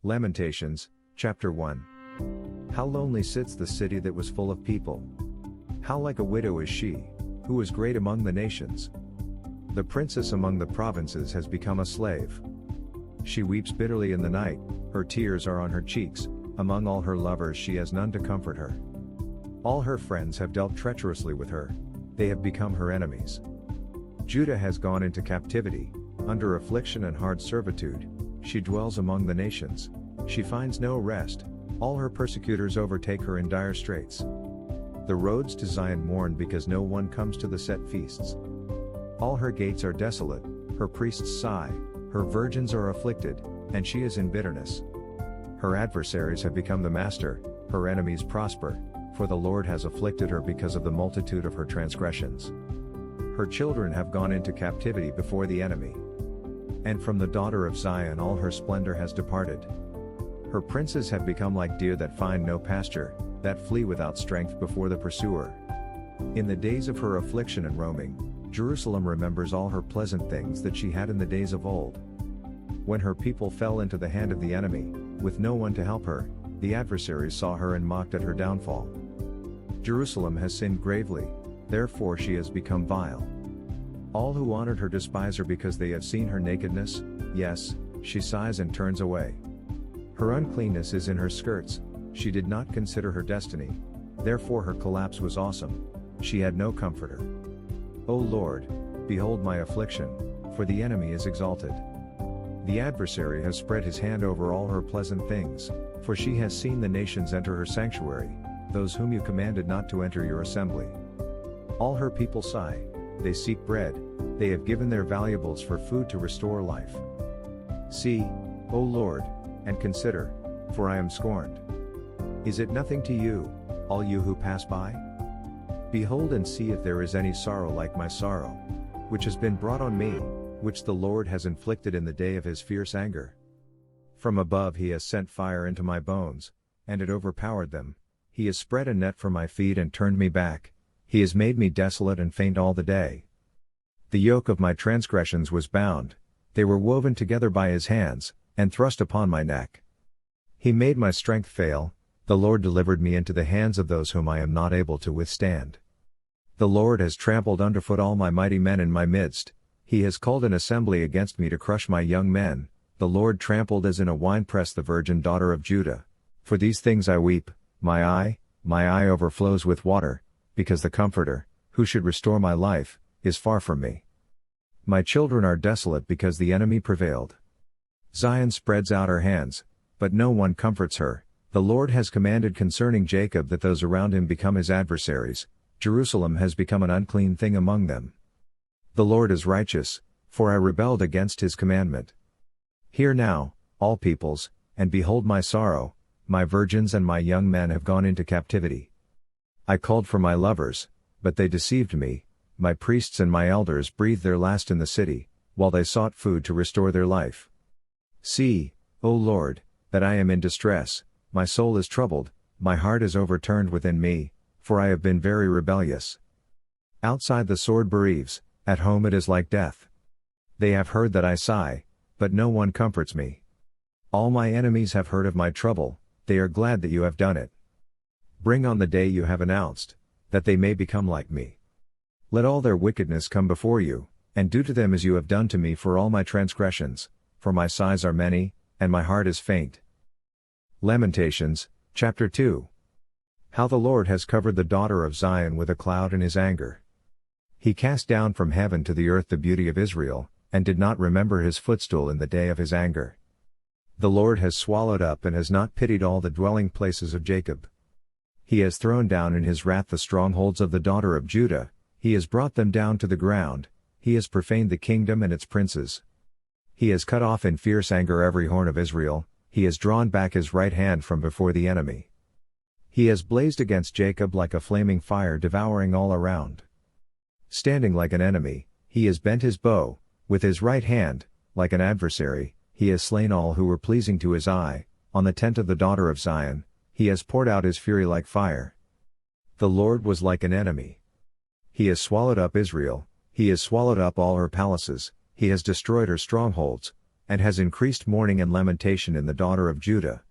Lamentations, chapter 1. How lonely sits the city that was full of people! How like a widow is she, who was great among the nations! The princess among the provinces has become a slave. She weeps bitterly in the night, her tears are on her cheeks, among all her lovers she has none to comfort her. All her friends have dealt treacherously with her, they have become her enemies. Judah has gone into captivity, under affliction and hard servitude, she dwells among the nations, she finds no rest, all her persecutors overtake her in dire straits. The roads to Zion mourn because no one comes to the set feasts. All her gates are desolate, her priests sigh, her virgins are afflicted, and she is in bitterness. Her adversaries have become the master, her enemies prosper, for the Lord has afflicted her because of the multitude of her transgressions. Her children have gone into captivity before the enemy. And from the daughter of Zion all her splendor has departed. Her princes have become like deer that find no pasture, that flee without strength before the pursuer. In the days of her affliction and roaming, Jerusalem remembers all her pleasant things that she had in the days of old. When her people fell into the hand of the enemy, with no one to help her, the adversaries saw her and mocked at her downfall. Jerusalem has sinned gravely, therefore she has become vile. All who honored her despise her because they have seen her nakedness, yes, she sighs and turns away. Her uncleanness is in her skirts, she did not consider her destiny, therefore her collapse was awesome, she had no comforter. O Lord, behold my affliction, for the enemy is exalted. The adversary has spread his hand over all her pleasant things, for she has seen the nations enter her sanctuary, those whom you commanded not to enter your assembly. All her people sigh, they seek bread, they have given their valuables for food to restore life. See, O Lord, and consider, for I am scorned. Is it nothing to you, all you who pass by? Behold and see if there is any sorrow like my sorrow, which has been brought on me, which the Lord has inflicted in the day of his fierce anger. From above he has sent fire into my bones, and it overpowered them, he has spread a net for my feet and turned me back, he has made me desolate and faint all the day. The yoke of my transgressions was bound, they were woven together by his hands, and thrust upon my neck. He made my strength fail, the Lord delivered me into the hands of those whom I am not able to withstand. The Lord has trampled underfoot all my mighty men in my midst, he has called an assembly against me to crush my young men, the Lord trampled as in a winepress the virgin daughter of Judah. For these things I weep, my eye overflows with water, because the Comforter, who should restore my life, is far from me. My children are desolate because the enemy prevailed. Zion spreads out her hands, but no one comforts her, the Lord has commanded concerning Jacob that those around him become his adversaries, Jerusalem has become an unclean thing among them. The Lord is righteous, for I rebelled against his commandment. Hear now, all peoples, and behold my sorrow, my virgins and my young men have gone into captivity. I called for my lovers, but they deceived me, my priests and my elders breathed their last in the city, while they sought food to restore their life. See, O Lord, that I am in distress, my soul is troubled, my heart is overturned within me, for I have been very rebellious. Outside the sword bereaves, at home it is like death. They have heard that I sigh, but no one comforts me. All my enemies have heard of my trouble, they are glad that you have done it. Bring on the day you have announced, that they may become like me. Let all their wickedness come before you, and do to them as you have done to me for all my transgressions, for my sighs are many, and my heart is faint. Lamentations, chapter 2. How the Lord has covered the daughter of Zion with a cloud in his anger. He cast down from heaven to the earth the beauty of Israel, and did not remember his footstool in the day of his anger. The Lord has swallowed up and has not pitied all the dwelling places of Jacob. He has thrown down in his wrath the strongholds of the daughter of Judah, he has brought them down to the ground, he has profaned the kingdom and its princes. He has cut off in fierce anger every horn of Israel, he has drawn back his right hand from before the enemy. He has blazed against Jacob like a flaming fire devouring all around. Standing like an enemy, he has bent his bow, with his right hand, like an adversary, he has slain all who were pleasing to his eye, on the tent of the daughter of Zion, he has poured out his fury like fire. The Lord was like an enemy. He has swallowed up Israel, he has swallowed up all her palaces, he has destroyed her strongholds, and has increased mourning and lamentation in the daughter of Judah.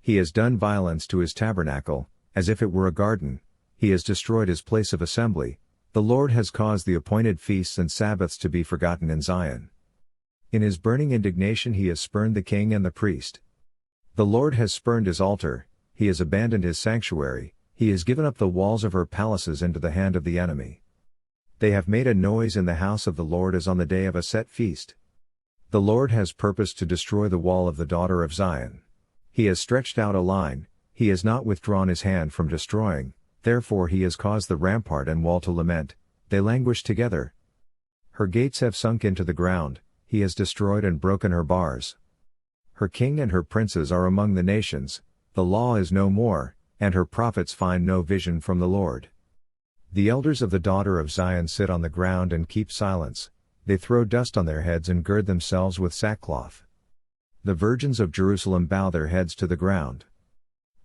He has done violence to his tabernacle, as if it were a garden, he has destroyed his place of assembly, the Lord has caused the appointed feasts and Sabbaths to be forgotten in Zion. In his burning indignation he has spurned the king and the priest. The Lord has spurned his altar, he has abandoned his sanctuary, he has given up the walls of her palaces into the hand of the enemy. They have made a noise in the house of the Lord as on the day of a set feast. The Lord has purposed to destroy the wall of the daughter of Zion. He has stretched out a line, he has not withdrawn his hand from destroying, therefore he has caused the rampart and wall to lament, they languish together. Her gates have sunk into the ground, he has destroyed and broken her bars. Her king and her princes are among the nations, the law is no more, and her prophets find no vision from the Lord. The elders of the daughter of Zion sit on the ground and keep silence, they throw dust on their heads and gird themselves with sackcloth. The virgins of Jerusalem bow their heads to the ground.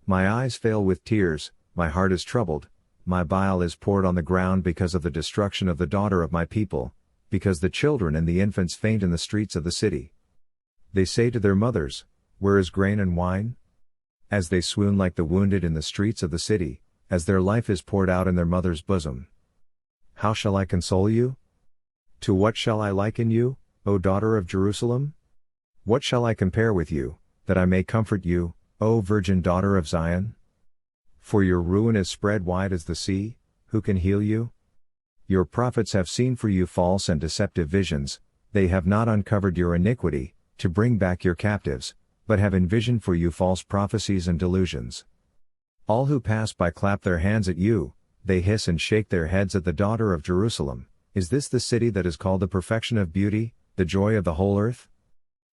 My eyes fail with tears, my heart is troubled, my bile is poured on the ground because of the destruction of the daughter of my people, because the children and the infants faint in the streets of the city. They say to their mothers, where is grain and wine? As they swoon like the wounded in the streets of the city, as their life is poured out in their mother's bosom. How shall I console you? To what shall I liken you, O daughter of Jerusalem? What shall I compare with you, that I may comfort you, O virgin daughter of Zion? For your ruin is spread wide as the sea, who can heal you? Your prophets have seen for you false and deceptive visions, they have not uncovered your iniquity, to bring back your captives, but have envisioned for you false prophecies and delusions. All who pass by clap their hands at you, they hiss and shake their heads at the daughter of Jerusalem. Is this the city that is called the perfection of beauty, the joy of the whole earth?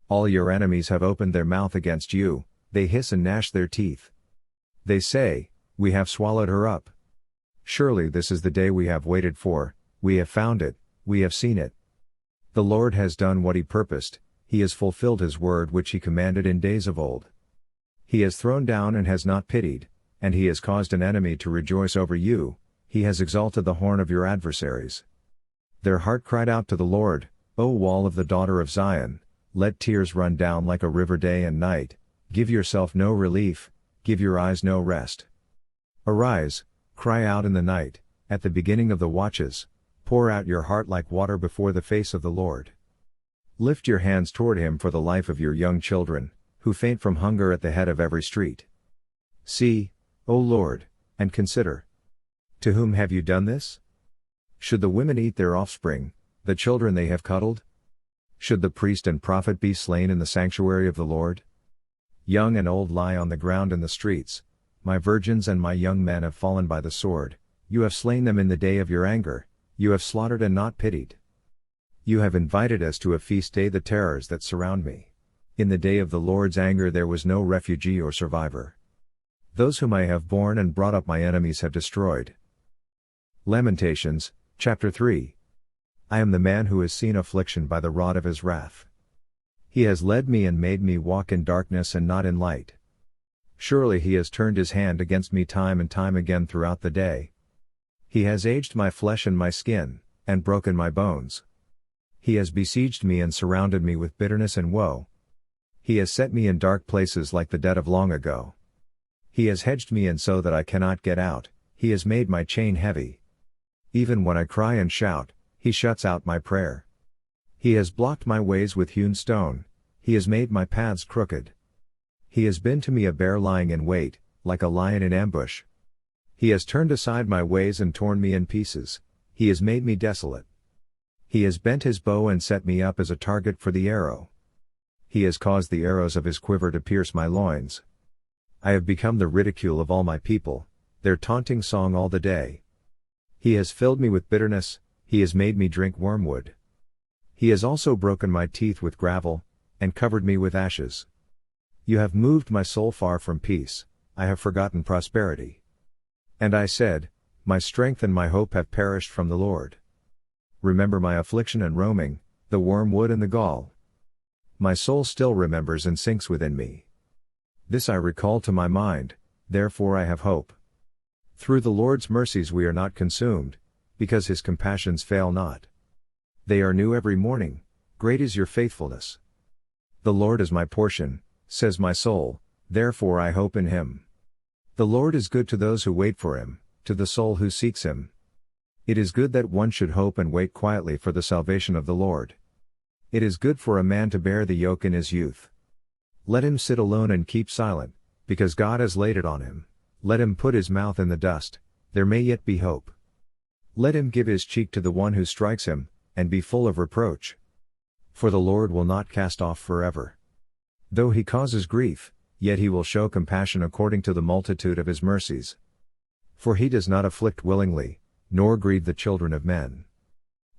All your enemies have opened their mouth against you, they hiss and gnash their teeth. They say, we have swallowed her up. Surely this is the day we have waited for, we have found it, we have seen it. The Lord has done what he purposed, he has fulfilled his word which he commanded in days of old. He has thrown down and has not pitied, and he has caused an enemy to rejoice over you, he has exalted the horn of your adversaries. Their heart cried out to the Lord, O wall of the daughter of Zion, let tears run down like a river day and night, give yourself no relief, give your eyes no rest. Arise, cry out in the night, at the beginning of the watches, pour out your heart like water before the face of the Lord. Lift your hands toward him for the life of your young children, who faint from hunger at the head of every street. See, O Lord, and consider. To whom have you done this? Should the women eat their offspring, the children they have cuddled? Should the priest and prophet be slain in the sanctuary of the Lord? Young and old lie on the ground in the streets, my virgins and my young men have fallen by the sword, you have slain them in the day of your anger, you have slaughtered and not pitied. You have invited as to a feast day the terrors that surround me. In the day of the Lord's anger there was no refugee or survivor. Those whom I have borne and brought up my enemies have destroyed. Lamentations, chapter 3. I am the man who has seen affliction by the rod of his wrath. He has led me and made me walk in darkness and not in light. Surely he has turned his hand against me time and time again throughout the day. He has aged my flesh and my skin, and broken my bones. He has besieged me and surrounded me with bitterness and woe. He has set me in dark places like the dead of long ago. He has hedged me in so that I cannot get out, he has made my chain heavy. Even when I cry and shout, he shuts out my prayer. He has blocked my ways with hewn stone, he has made my paths crooked. He has been to me a bear lying in wait, like a lion in ambush. He has turned aside my ways and torn me in pieces, he has made me desolate. He has bent his bow and set me up as a target for the arrow. He has caused the arrows of his quiver to pierce my loins. I have become the ridicule of all my people, their taunting song all the day. He has filled me with bitterness, he has made me drink wormwood. He has also broken my teeth with gravel, and covered me with ashes. You have moved my soul far from peace, I have forgotten prosperity. And I said, my strength and my hope have perished from the Lord. Remember my affliction and roaming, the wormwood and the gall. My soul still remembers and sinks within me. This I recall to my mind, therefore I have hope. Through the Lord's mercies we are not consumed, because his compassions fail not. They are new every morning, great is your faithfulness. The Lord is my portion, says my soul, therefore I hope in him. The Lord is good to those who wait for him, to the soul who seeks him. It is good that one should hope and wait quietly for the salvation of the Lord. It is good for a man to bear the yoke in his youth. Let him sit alone and keep silent, because God has laid it on him. Let him put his mouth in the dust, there may yet be hope. Let him give his cheek to the one who strikes him, and be full of reproach. For the Lord will not cast off forever. Though he causes grief, yet he will show compassion according to the multitude of his mercies. For he does not afflict willingly, nor grieve the children of men.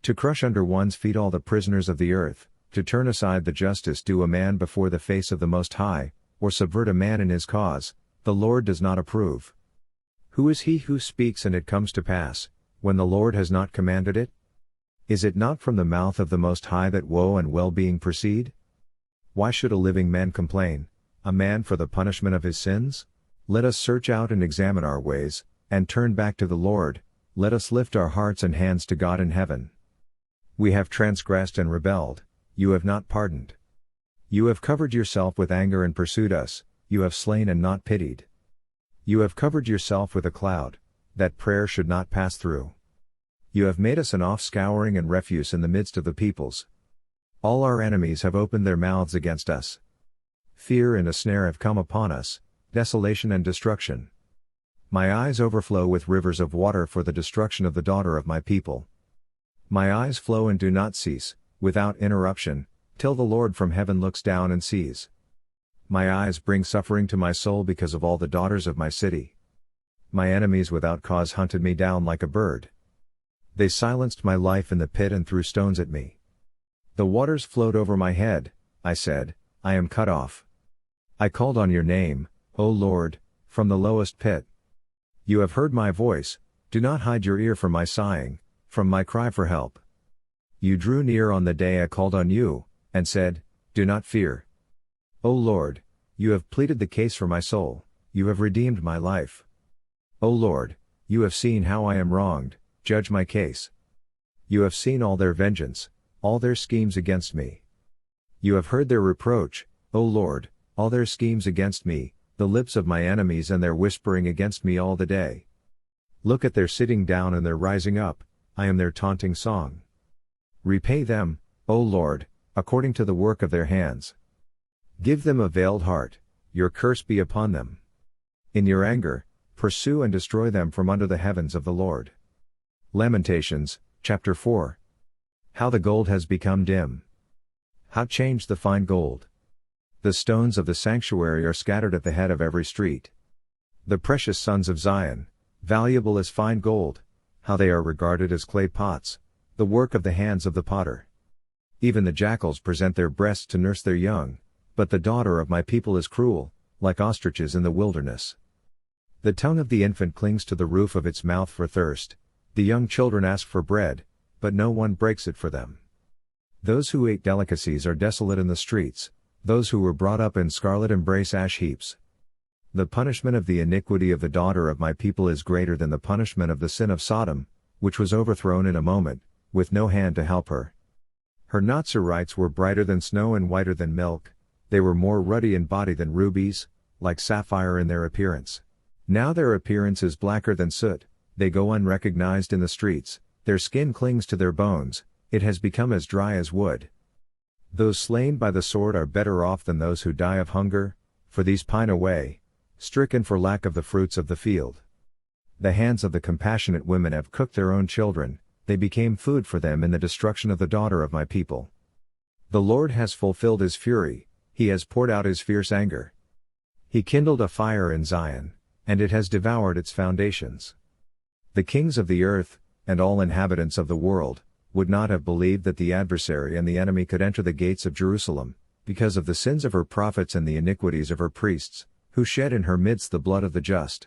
To crush under one's feet all the prisoners of the earth, to turn aside the justice due a man before the face of the Most High, or subvert a man in his cause, the Lord does not approve. Who is he who speaks and it comes to pass, when the Lord has not commanded it? Is it not from the mouth of the Most High that woe and well-being proceed? Why should a living man complain, a man for the punishment of his sins? Let us search out and examine our ways, and turn back to the Lord. Let us lift our hearts and hands to God in heaven. We have transgressed and rebelled, you have not pardoned. You have covered yourself with anger and pursued us, you have slain and not pitied. You have covered yourself with a cloud, that prayer should not pass through. You have made us an offscouring and refuse in the midst of the peoples. All our enemies have opened their mouths against us. Fear and a snare have come upon us, desolation and destruction. My eyes overflow with rivers of water for the destruction of the daughter of my people. My eyes flow and do not cease, without interruption, till the Lord from heaven looks down and sees. My eyes bring suffering to my soul because of all the daughters of my city. My enemies without cause hunted me down like a bird. They silenced my life in the pit and threw stones at me. The waters flowed over my head, I said, I am cut off. I called on your name, O Lord, from the lowest pit. You have heard my voice, do not hide your ear from my sighing, from my cry for help. You drew near on the day I called on you, and said, do not fear. O Lord, you have pleaded the case for my soul, you have redeemed my life. O Lord, you have seen how I am wronged, judge my case. You have seen all their vengeance, all their schemes against me. You have heard their reproach, O Lord, all their schemes against me, the lips of my enemies and their whispering against me all the day. Look at their sitting down and their rising up, I am their taunting song. Repay them, O Lord, according to the work of their hands. Give them a veiled heart, your curse be upon them. In your anger, pursue and destroy them from under the heavens of the Lord. Lamentations, chapter 4. How the gold has become dim. How changed the fine gold. The stones of the sanctuary are scattered at the head of every street. The precious sons of Zion, valuable as fine gold, how they are regarded as clay pots, the work of the hands of the potter. Even the jackals present their breasts to nurse their young, but the daughter of my people is cruel, like ostriches in the wilderness. The tongue of the infant clings to the roof of its mouth for thirst, the young children ask for bread, but no one breaks it for them. Those who ate delicacies are desolate in the streets, those who were brought up in scarlet embrace ash heaps. The punishment of the iniquity of the daughter of my people is greater than the punishment of the sin of Sodom, which was overthrown in a moment, with no hand to help her. Her Nazirites were brighter than snow and whiter than milk, they were more ruddy in body than rubies, like sapphire in their appearance. Now their appearance is blacker than soot, they go unrecognized in the streets, their skin clings to their bones, it has become as dry as wood. Those slain by the sword are better off than those who die of hunger, for these pine away, stricken for lack of the fruits of the field. The hands of the compassionate women have cooked their own children, they became food for them in the destruction of the daughter of my people. The Lord has fulfilled his fury, he has poured out his fierce anger. He kindled a fire in Zion, and it has devoured its foundations. The kings of the earth, and all inhabitants of the world, would not have believed that the adversary and the enemy could enter the gates of Jerusalem, because of the sins of her prophets and the iniquities of her priests, who shed in her midst the blood of the just.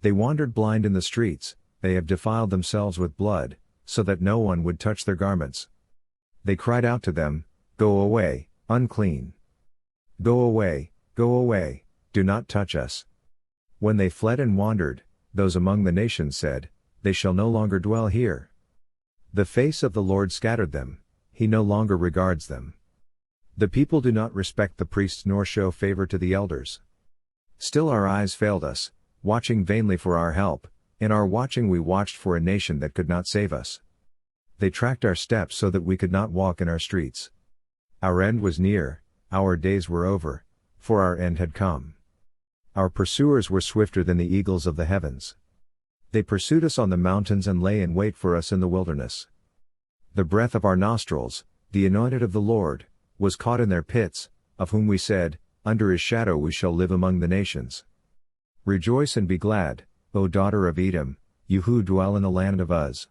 They wandered blind in the streets, they have defiled themselves with blood, so that no one would touch their garments. They cried out to them, go away, unclean. Go away, do not touch us. When they fled and wandered, those among the nations said, they shall no longer dwell here. The face of the Lord scattered them, he no longer regards them. The people do not respect the priests nor show favor to the elders. Still our eyes failed us, watching vainly for our help. In our watching we watched for a nation that could not save us. They tracked our steps so that we could not walk in our streets. Our end was near, our days were over, for our end had come. Our pursuers were swifter than the eagles of the heavens. They pursued us on the mountains and lay in wait for us in the wilderness. The breath of our nostrils, the anointed of the Lord, was caught in their pits, of whom we said, under his shadow we shall live among the nations. Rejoice and be glad, O daughter of Edom, you who dwell in the land of Uz.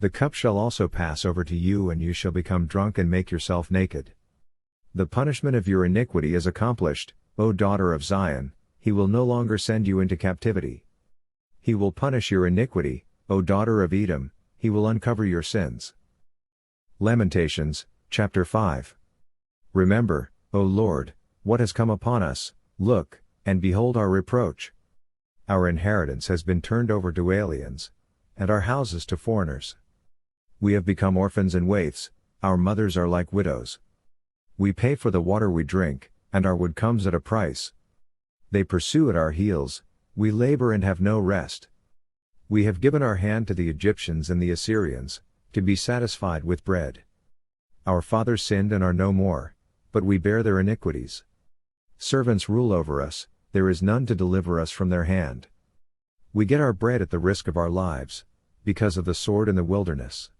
The cup shall also pass over to you, and you shall become drunk and make yourself naked. The punishment of your iniquity is accomplished, O daughter of Zion, he will no longer send you into captivity. He will punish your iniquity, O daughter of Edom, he will uncover your sins. Lamentations, chapter 5. Remember, O Lord, what has come upon us, look, and behold our reproach. Our inheritance has been turned over to aliens, and our houses to foreigners. We have become orphans and waifs, our mothers are like widows. We pay for the water we drink, and our wood comes at a price. They pursue at our heels, we labor and have no rest. We have given our hand to the Egyptians and the Assyrians, to be satisfied with bread. Our fathers sinned and are no more, but we bear their iniquities. Servants rule over us, there is none to deliver us from their hand. We get our bread at the risk of our lives, because of the sword in the wilderness.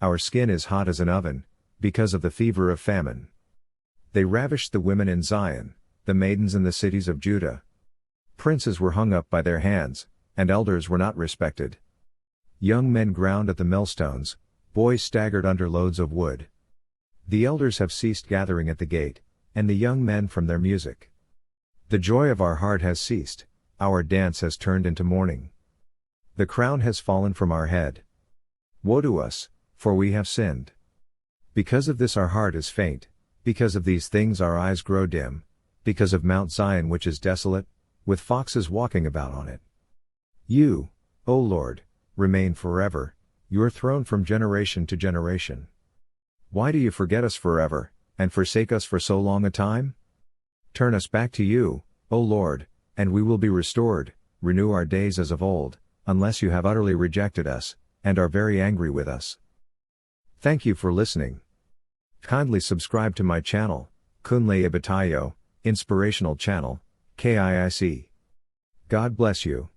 Our skin is hot as an oven, because of the fever of famine. They ravished the women in Zion, the maidens in the cities of Judah. Princes were hung up by their hands, and elders were not respected. Young men ground at the millstones, boys staggered under loads of wood. The elders have ceased gathering at the gate, and the young men from their music. The joy of our heart has ceased, our dance has turned into mourning. The crown has fallen from our head. Woe to us, for we have sinned. Because of this our heart is faint, because of these things our eyes grow dim, because of Mount Zion which is desolate, with foxes walking about on it. You, O Lord, remain forever, your throne from generation to generation. Why do you forget us forever, and forsake us for so long a time? Turn us back to you, O Lord, and we will be restored, renew our days as of old, unless you have utterly rejected us, and are very angry with us. Thank you for listening. Kindly subscribe to my channel, KIIC Inspirational Channel, KIIC. God bless you.